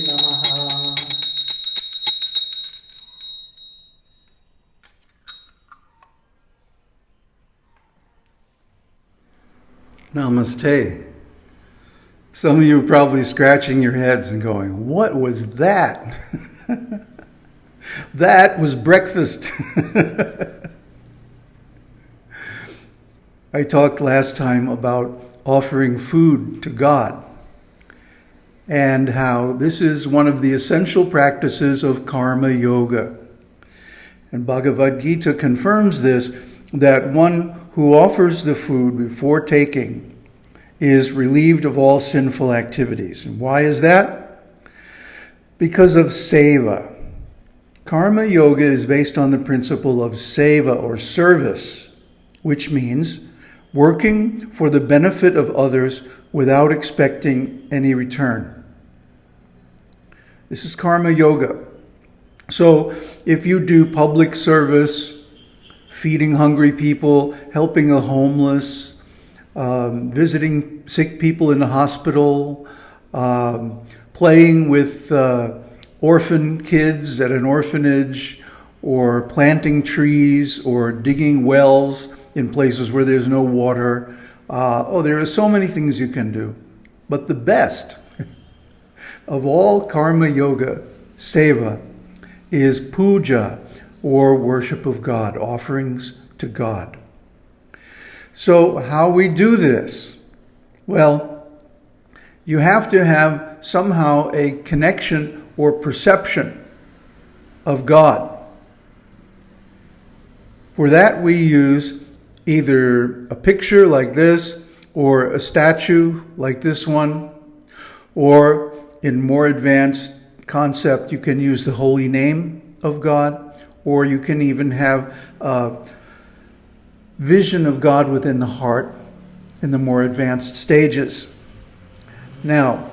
namaha. Namaste. Some of you are probably scratching your heads and going, what was that? That was breakfast. I talked last time about offering food to God and how this is one of the essential practices of karma yoga. And Bhagavad Gita confirms this, that one who offers the food before taking is relieved of all sinful activities. And why is that? Because of seva. Karma yoga is based on the principle of seva, or service, which means working for the benefit of others without expecting any return. This is karma yoga. So if you do public service, feeding hungry people, helping the homeless, visiting sick people in the hospital, playing with orphan kids at an orphanage, or planting trees, or digging wells in places where there's no water. There are so many things you can do. But the best of all karma yoga, seva, is puja, or worship of God, offerings to God. So how we do this? Well, you have to have somehow a connection or perception of God. For that we use either a picture like this, or a statue like this one, or in more advanced concept, you can use the holy name of God, or you can even have a vision of God within the heart in the more advanced stages. Now,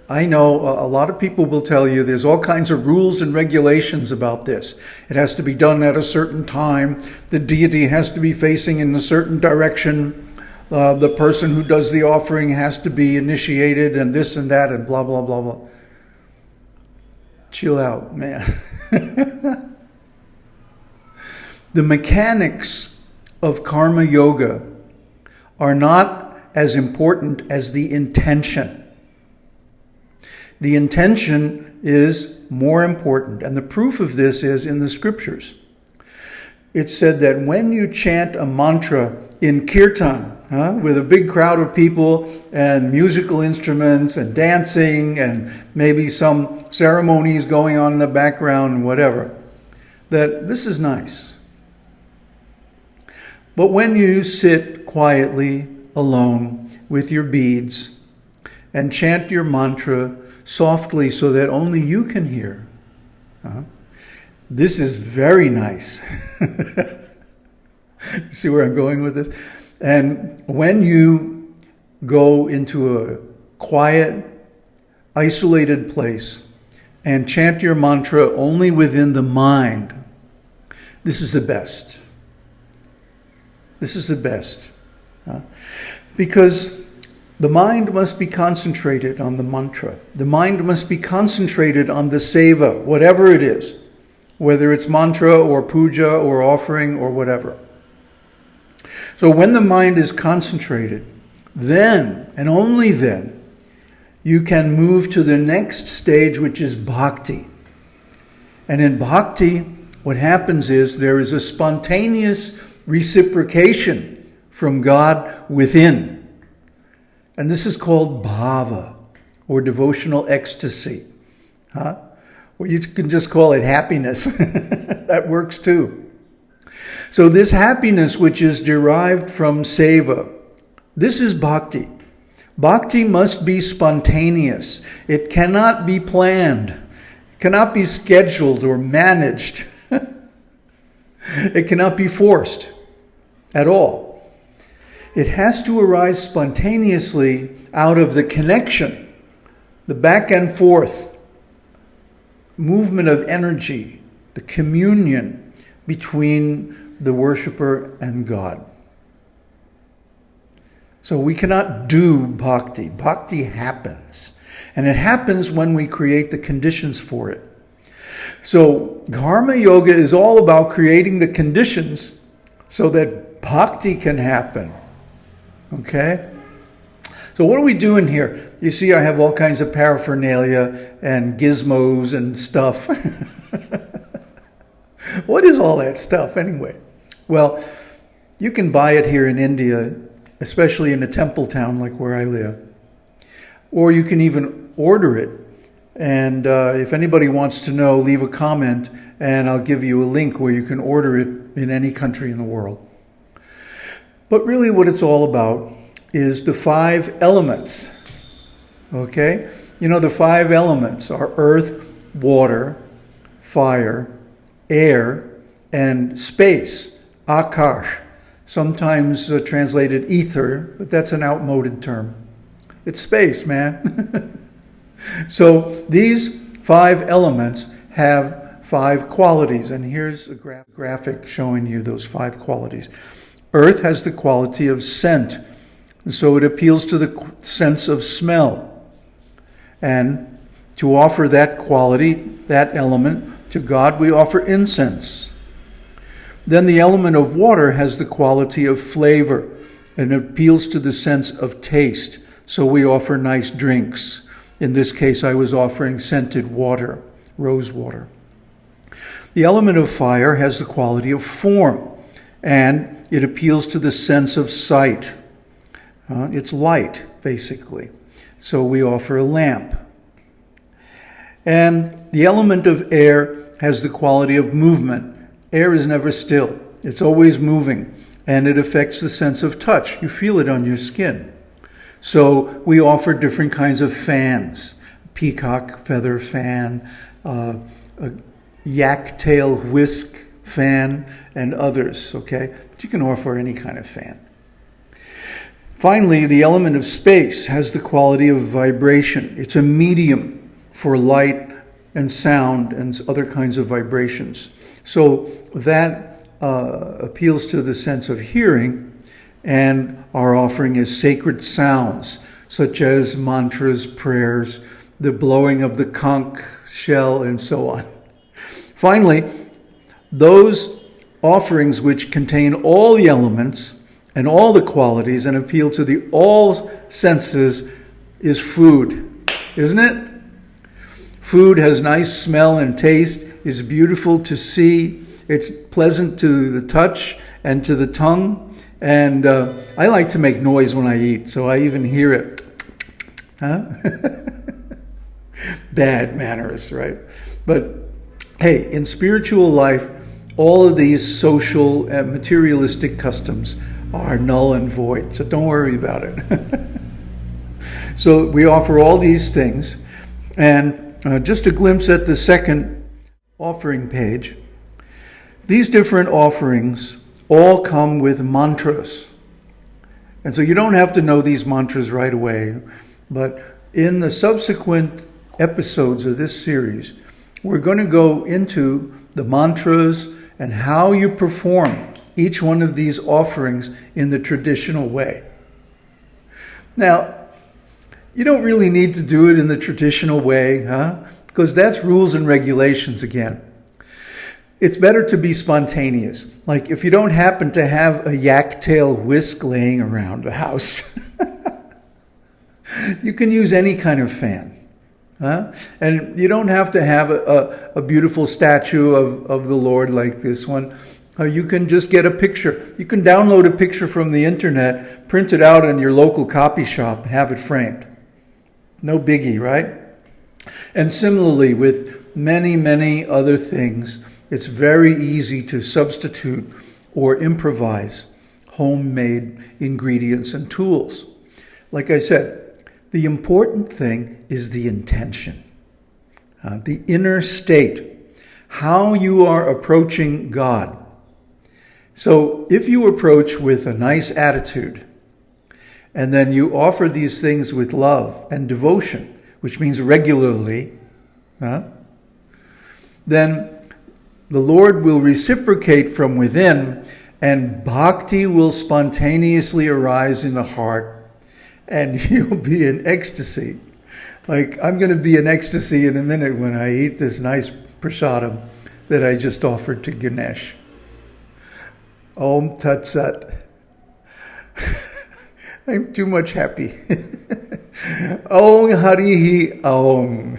I know a lot of people will tell you there's all kinds of rules and regulations about this. It has to be done at a certain time. The deity has to be facing in a certain direction. The person who does the offering has to be initiated, and this and that, and blah, blah, blah, blah. Chill out, man. The mechanics of karma yoga are not as important as the intention. The intention is more important, and the proof of this is in the scriptures. It's said that when you chant a mantra in kirtan, with a big crowd of people and musical instruments and dancing and maybe some ceremonies going on in the background, whatever, that this is nice. But when you sit quietly alone with your beads and chant your mantra softly so that only you can hear, this is very nice. See where I'm going with this? And when you go into a quiet, isolated place and chant your mantra only within the mind, this is the best. This is the best. Because the mind must be concentrated on the mantra. The mind must be concentrated on the seva, whatever it is, whether it's mantra or puja or offering or whatever. So when the mind is concentrated, then, and only then, you can move to the next stage, which is bhakti. And in bhakti, what happens is there is a spontaneous reciprocation from God within. And this is called bhava, or devotional ecstasy. Or you can just call it happiness. That works too. So this happiness, which is derived from seva, this is bhakti. Bhakti must be spontaneous. It cannot be planned. It cannot be scheduled or managed. It cannot be forced at all. It has to arise spontaneously out of the connection, the back and forth movement of energy, the communion between the worshiper and God. So we cannot do bhakti. Bhakti happens. And it happens when we create the conditions for it. So karma yoga is all about creating the conditions so that bhakti can happen. Okay? So what are we doing here? You see, I have all kinds of paraphernalia and gizmos and stuff. What is all that stuff anyway? Well, you can buy it here in India, especially in a temple town like where I live. Or you can even order it. And if anybody wants to know, leave a comment and I'll give you a link where you can order it in any country in the world. But really what it's all about is the 5 elements. Okay? You know, the 5 elements are earth, water, fire, air, and space, ākāsha. Sometimes translated ether, but that's an outmoded term. It's space, man. So these 5 elements have 5 qualities, and here's a graphic showing you those 5 qualities. Earth has the quality of scent, so it appeals to the sense of smell. And to offer that quality, that element, to God, we offer incense. Then the element of water has the quality of flavor, and it appeals to the sense of taste, so we offer nice drinks. In this case, I was offering scented water, rose water. The element of fire has the quality of form, and it appeals to the sense of sight. It's light, basically. So we offer a lamp. And the element of air has the quality of movement. Air is never still. It's always moving, and it affects the sense of touch. You feel it on your skin. So we offer different kinds of fans, peacock feather fan, a yak tail whisk fan, and others, okay? But you can offer any kind of fan. Finally, the element of space has the quality of vibration. It's a medium for light and sound and other kinds of vibrations. So that appeals to the sense of hearing. And our offering is sacred sounds, such as mantras, prayers, the blowing of the conch shell, and so on. Finally, those offerings which contain all the elements and all the qualities and appeal to the all senses is food, isn't it? Food has nice smell and taste, is beautiful to see, it's pleasant to the touch and to the tongue. And I like to make noise when I eat, so I even hear it. Huh? Bad manners, right? But hey, in spiritual life, all of these social and materialistic customs are null and void, so don't worry about it. So we offer all these things. And just a glimpse at the second offering page. These different offerings all come with mantras. And so you don't have to know these mantras right away, but in the subsequent episodes of this series, we're going to go into the mantras and how you perform each one of these offerings in the traditional way. Now, you don't really need to do it in the traditional way, huh? Because that's rules and regulations again. It's better to be spontaneous. Like if you don't happen to have a yak tail whisk laying around the house, you can use any kind of fan. Huh? And you don't have to have a beautiful statue of the Lord like this one. You can just get a picture. You can download a picture from the internet, print it out in your local copy shop, and have it framed. No biggie, right? And similarly with many, many other things, it's very easy to substitute or improvise homemade ingredients and tools. Like I said, the important thing is the intention, the inner state, how you are approaching God. So if you approach with a nice attitude, and then you offer these things with love and devotion, which means regularly, then the Lord will reciprocate from within and bhakti will spontaneously arise in the heart, and you'll be in ecstasy. Like, I'm going to be in ecstasy in a minute when I eat this nice prasadam that I just offered to Ganesh. Om Tat Sat. I'm too much happy. Om Harihi Om.